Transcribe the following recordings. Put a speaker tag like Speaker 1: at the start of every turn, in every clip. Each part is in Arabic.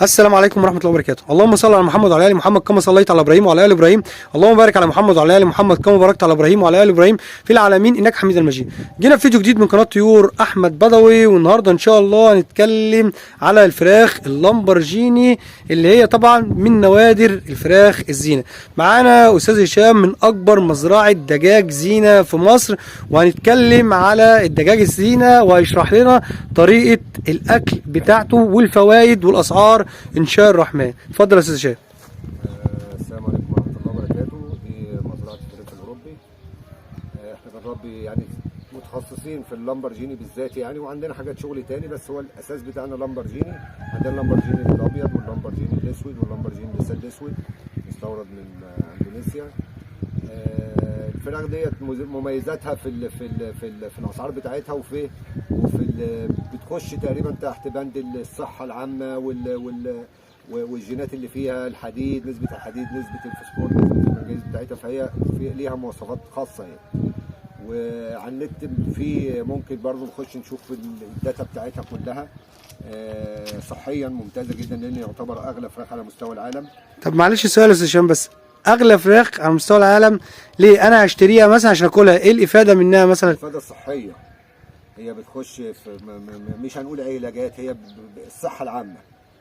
Speaker 1: السلام عليكم ورحمة الله وبركاته. اللهم صل على محمد وعلى ال محمد كما صليت على ابراهيم وعلى ال ابراهيم. اللهم بارك على محمد وعلى ال محمد كما باركت على ابراهيم وعلى ال ابراهيم في العالمين انك حميد مجيد. جينا في فيديو جديد من قناة طيور احمد بدوي، والنهارده ان شاء الله هنتكلم على الفراخ اللامبرجيني اللي هي طبعا من نوادر الفراخ الزينة. معانا استاذ هشام من اكبر مزرعة دجاج زينة في مصر، وهنتكلم على الدجاج الزينة وهيشرح لنا طريقة الاكل بتاعته والفوائد والاسعار ان شاء الرحمن. اتفضل يا استاذ هشام.
Speaker 2: السلام عليكم ورحمه الله وبركاته. دي مزرعه الفراخ الاوروبي. احنا بنربي يعني متخصصين في اللامبرجيني بالذات يعني، وعندنا حاجات شغل تاني، بس هو الاساس بتاعنا لامبرجيني. عندنا اللامبرجيني الابيض واللامبرجيني الاسود واللامبرجيني اللسان الاسود مستورد من اندونيسيا. الفراخ ديت مميزاتها في الاسعار بتاعتها وفي بتخش تقريبا تحت بند الصحه العامه والجينات اللي فيها الحديد، نسبه الحديد، نسبه الفوسفور، نسبه المنجنيز بتاعتها، فهي ليها مواصفات خاصه يعني. وعلى النت في ممكن برضو نخش نشوف الداتا بتاعتها كلها. صحيا ممتازه جدا، لان يعتبر اغلى فراخ على مستوى العالم.
Speaker 1: طب معلش سؤال يا استاذ هشام، بس اغلى فراخ على مستوى العالم ليه؟ انا هشتريها مثلا عشان اكلها، ايه الافاده منها مثلا؟
Speaker 2: الافاده الصحيه، هي بتخش في مش هنقول علاجات، هي الصحه العامه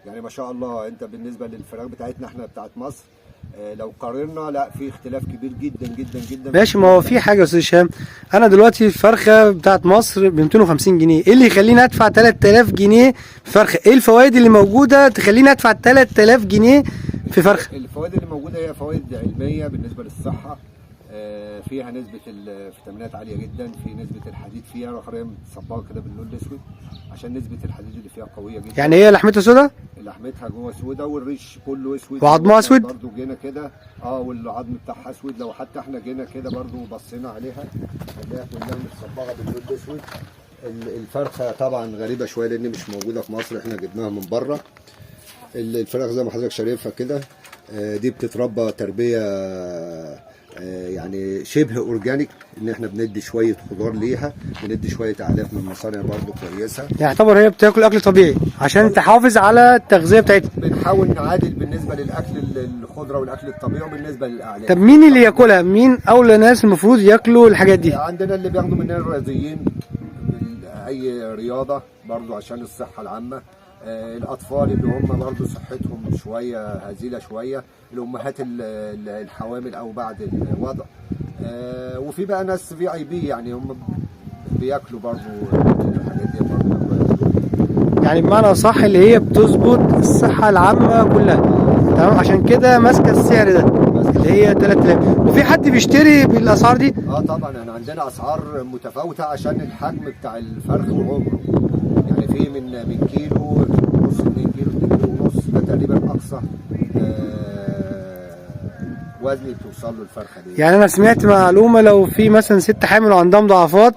Speaker 2: يعني. ما شاء الله انت بالنسبه للفراخ بتاعتنا احنا بتاعت مصر، لو قارنا لا في اختلاف كبير جدا جدا جدا.
Speaker 1: ماشي، ما هو في حاجه يا استاذ هشام، انا دلوقتي الفرخه بتاعت مصر ب 250 جنيه، ايه اللي يخليني ادفع 3000 جنيه في فرخه؟ ايه الفوائد اللي موجوده تخليني ادفع 3000 جنيه في فرخه؟
Speaker 2: الفوائد اللي موجوده هي فوائد علميه بالنسبه للصحه. فيها نسبة الفيتامينات عالية جدا، في نسبة الحديد فيها، رخرية متصبغة كده باللون الأسود عشان نسبة الحديد اللي فيها قوية جدا.
Speaker 1: يعني هي لحمتها سودا؟
Speaker 2: لحمتها جوه سودا، والريش كله اسود،
Speaker 1: وعظمها اسود؟
Speaker 2: برضه جينا كده والعظم بتاعها اسود. لو حتى احنا جينا كده برضه وبصينا عليها هنلاقيها كلها متصبغة باللون الأسود. الفرخة طبعا غريبة شوية لأن مش موجودة في مصر، احنا جبناها من بره. الفراخ زي ما حضرتك شايفها كده، دي بتتربى تربية يعني شبه اورجانيك، ان احنا بندي شويه خضار ليها، بندي شويه اعلاف من مصانع برضو كويسه.
Speaker 1: يعني يعتبر هي بتاكل اكل طبيعي عشان تحافظ على التغذيه بتاعتها.
Speaker 2: بنحاول نعادل بالنسبه للاكل الخضره والاكل الطبيعي، وبالنسبه للاعلاف.
Speaker 1: طب مين اللي ياكلها؟ مين اولى ناس المفروض ياكلوا الحاجات دي؟
Speaker 2: عندنا اللي بياخدوا مننا الرياضيين، اي رياضه برضو عشان الصحه العامه. الاطفال اللي هم برضو صحتهم شويه هزيله شويه، الامهات الحوامل او بعد الوضع. وفي بقى ناس VIP يعني هم بياكلوا برضو الحاجات دي برضو.
Speaker 1: يعني بمعنى صح اللي هي بتظبط الصحه العامه كلها، تمام؟ عشان كده ماسكه السعر ده اللي هي 3000. وفي حد بيشتري بالاسعار دي؟
Speaker 2: طبعا احنا عندنا اسعار متفاوته عشان الحجم بتاع الفرخ وعمره. يعني في من كيلو ونص، 2 كيلو، 2 كيلو ونص، ده تقريبا اقصى وزن بتوصل له الفرخه دي.
Speaker 1: يعني انا سمعت معلومه لو في مثلا ست حامل وعندهم ضعفات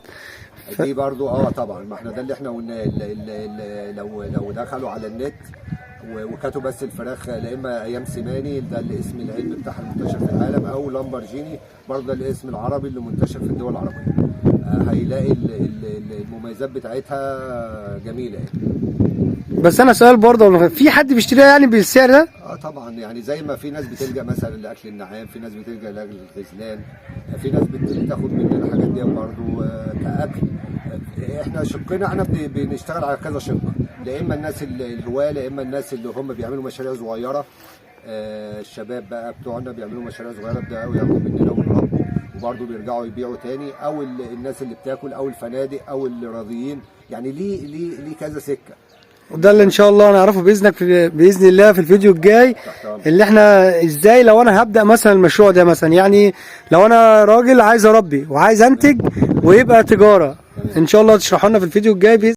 Speaker 2: دي برضو طبعا، ما احنا ده اللي احنا قلناه. لو دخلوا على النت وكاتوا بس الفراخ، لا اما ايام سيماني ده الاسم العلمي بتاعها المنتشر في العالم، او لامبرجيني برضه ده الاسم العربي اللي منتشر في الدول العربيه، هيلاقي المميزات بتاعتها جميله يعني.
Speaker 1: بس انا سؤال برضه، في حد بيشتريها يعني بالسعر ده؟
Speaker 2: طبعا، يعني زي ما في ناس بتلجأ مثلا لاكل النعام، في ناس بتلجأ لاكل الغزلان، في ناس بتاخد مننا الحاجات دي برضه كاكل. احنا شقنا، احنا بنشتغل على كذا شق، لا اما الناس الهواه، لا اما الناس اللي هم بيعملوا مشاريع صغيره. الشباب بقى بتوعنا بيعملوا مشاريع صغيره، بيبداوا ياخدوا مننا ويربوا وبرضه بيرجعوا يبيعوا تاني، او الناس اللي بتاكل، او الفنادق، او الراضيين، يعني ليه كذا سكه.
Speaker 1: وده اللي ان شاء الله نعرفه باذن الله في الفيديو الجاي، اللي احنا ازاي لو انا هبدا مثلا المشروع ده مثلا. يعني لو انا راجل عايز اربي وعايز انتج ويبقى تجاره، ان شاء الله تشرحوا لنا في الفيديو الجاي